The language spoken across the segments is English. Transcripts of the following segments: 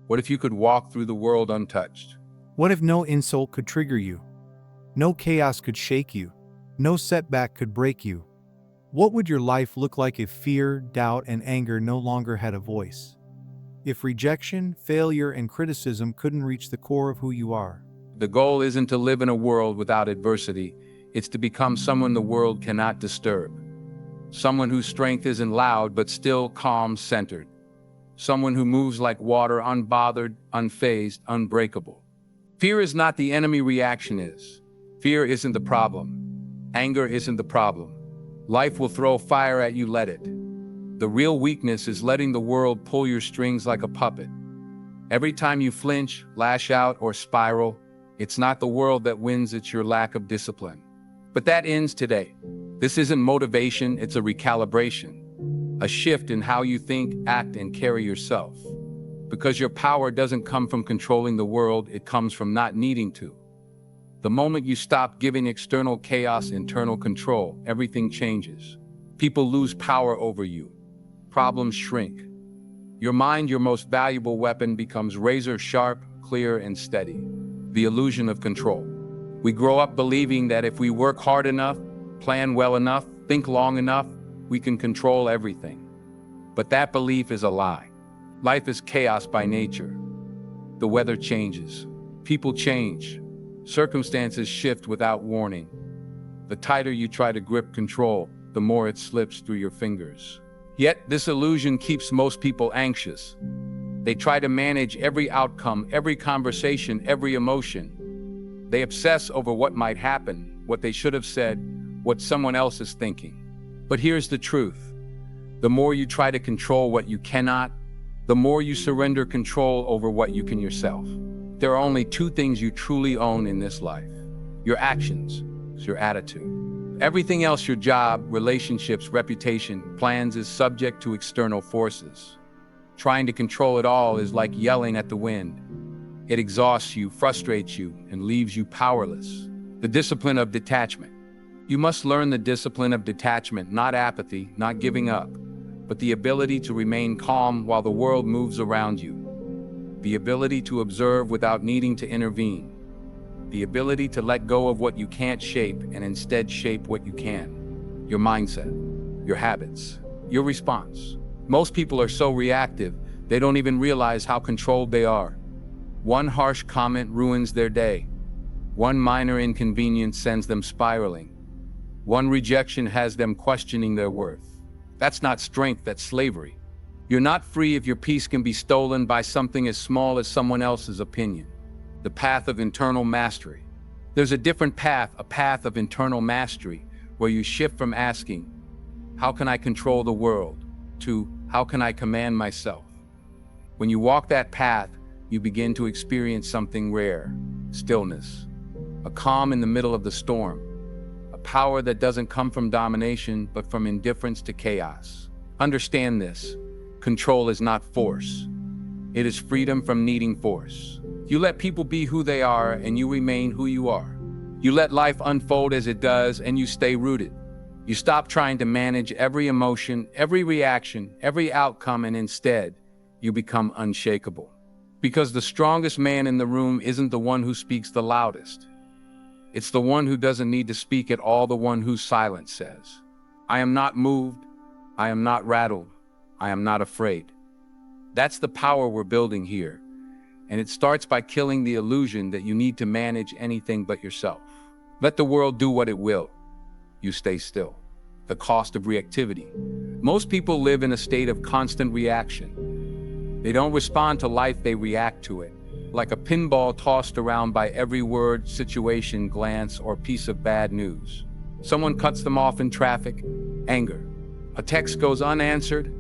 What if you could walk through the world untouched? What if no insult could trigger you? No chaos could shake you. No setback could break you. What would your life look like if fear, doubt, and anger no longer had a voice? If rejection, failure, and criticism couldn't reach the core of who you are? The goal isn't to live in a world without adversity. It's to become someone the world cannot disturb. Someone whose strength isn't loud but still calm, centered. Someone who moves like water, unbothered, unfazed, unbreakable. Fear is not the enemy, reaction is. Fear isn't the problem. Anger isn't the problem. Life will throw fire at you, let it. The real weakness is letting the world pull your strings like a puppet. Every time you flinch, lash out, or spiral, it's not the world that wins, it's your lack of discipline. But that ends today. This isn't motivation, it's a recalibration. A shift in how you think, act, and carry yourself. Because your power doesn't come from controlling the world, it comes from not needing to. The moment you stop giving external chaos internal control, everything changes. People lose power over you. Problems shrink. Your mind, your most valuable weapon, becomes razor sharp, clear, and steady. The illusion of control. We grow up believing that if we work hard enough, plan well enough, think long enough, we can control everything. But that belief is a lie. Life is chaos by nature. The weather changes. People change. Circumstances shift without warning. The tighter you try to grip control, the more it slips through your fingers. Yet, this illusion keeps most people anxious. They try to manage every outcome, every conversation, every emotion. They obsess over what might happen, what they should have said, what someone else is thinking. But here's the truth. The more you try to control what you cannot, the more you surrender control over what you can yourself. There are only two things you truly own in this life: your actions, your attitude. Everything else, your job, relationships, reputation, plans, is subject to external forces. Trying to control it all is like yelling at the wind. It exhausts you, frustrates you, and leaves you powerless. The discipline of detachment. You must learn the discipline of detachment, not apathy, not giving up, but the ability to remain calm while the world moves around you. The ability to observe without needing to intervene. The ability to let go of what you can't shape and instead shape what you can. Your mindset, your habits, your response. Most people are so reactive, they don't even realize how controlled they are. One harsh comment ruins their day. One minor inconvenience sends them spiraling. One rejection has them questioning their worth. That's not strength, that's slavery. You're not free if your peace can be stolen by something as small as someone else's opinion. The path of internal mastery. There's a different path, a path of internal mastery, where you shift from asking, how can I control the world, to how can I command myself? When you walk that path, you begin to experience something rare: stillness, a calm in the middle of the storm, a power that doesn't come from domination, but from indifference to chaos. Understand this. Control is not force. It is freedom from needing force. You let people be who they are, and you remain who you are. You let life unfold as it does, and you stay rooted. You stop trying to manage every emotion, every reaction, every outcome, and instead, you become unshakable. Because the strongest man in the room isn't the one who speaks the loudest. It's the one who doesn't need to speak at all, the one whose silence says, I am not moved, I am not rattled, I am not afraid. That's the power we're building here. And it starts by killing the illusion that you need to manage anything but yourself. Let the world do what it will. You stay still. The cost of reactivity. Most people live in a state of constant reaction. They don't respond to life, they react to it. Like a pinball tossed around by every word, situation, glance, or piece of bad news. Someone cuts them off in traffic, anger. A text goes unanswered,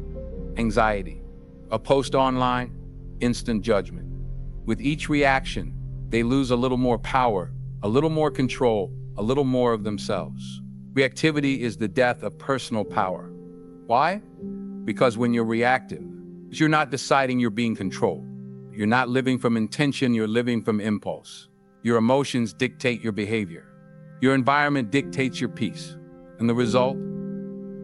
anxiety. A post online, instant judgment. With each reaction, they lose a little more power, a little more control, a little more of themselves. Reactivity is the death of personal power. Why? Because when you're reactive, you're not deciding, you're being controlled. You're not living from intention, you're living from impulse. Your emotions dictate your behavior. Your environment dictates your peace. And the result?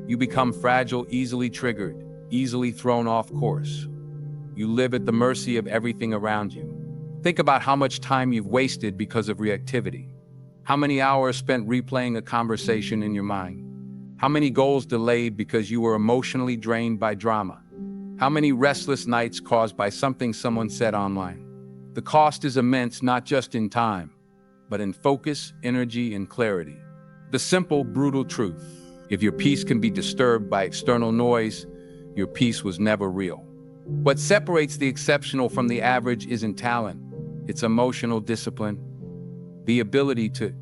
You become fragile, easily triggered, easily thrown off course. you live at the mercy of everything around you. Think about how much time you've wasted because of reactivity. How many hours spent replaying a conversation in your mind? How many goals delayed because you were emotionally drained by drama? How many restless nights caused by something someone said online? The cost is immense, not just in time, but in focus, energy, and clarity. The simple, brutal truth: if your peace can be disturbed by external noise, your peace was never real. What separates the exceptional from the average isn't talent, it's emotional discipline, the ability to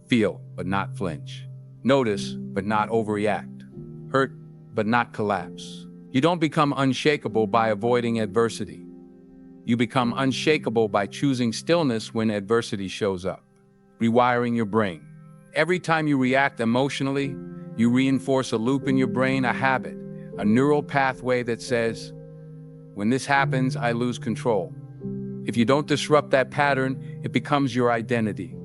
feel but not flinch, notice but not overreact, hurt but not collapse. You don't become unshakable by avoiding adversity. You become unshakable by choosing stillness when adversity shows up. Rewiring your brain. Every time you react emotionally, you reinforce a loop in your brain, a habit, a neural pathway that says, when this happens, I lose control. If you don't disrupt that pattern, it becomes your identity.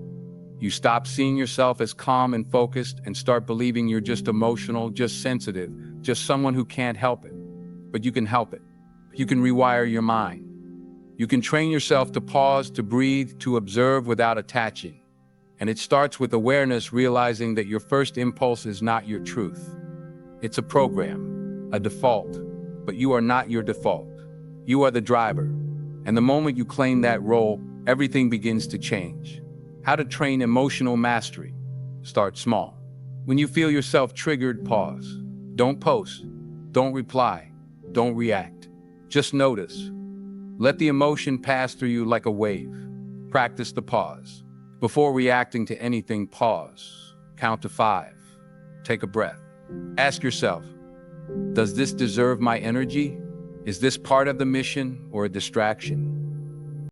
You stop seeing yourself as calm and focused and start believing you're just emotional, just sensitive, just someone who can't help it. But you can help it. You can rewire your mind. You can train yourself to pause, to breathe, to observe without attaching. And it starts with awareness, realizing that your first impulse is not your truth. It's a program, a default, but you are not your default. You are the driver. And the moment you claim that role, everything begins to change. How to train emotional mastery. Start small. When you feel yourself triggered, pause. Don't post. Don't reply. Don't react. Just notice. Let the emotion pass through you like a wave. Practice the pause. Before reacting to anything, pause. Count to 5. Take a breath. Ask yourself, does this deserve my energy? Is this part of the mission or a distraction?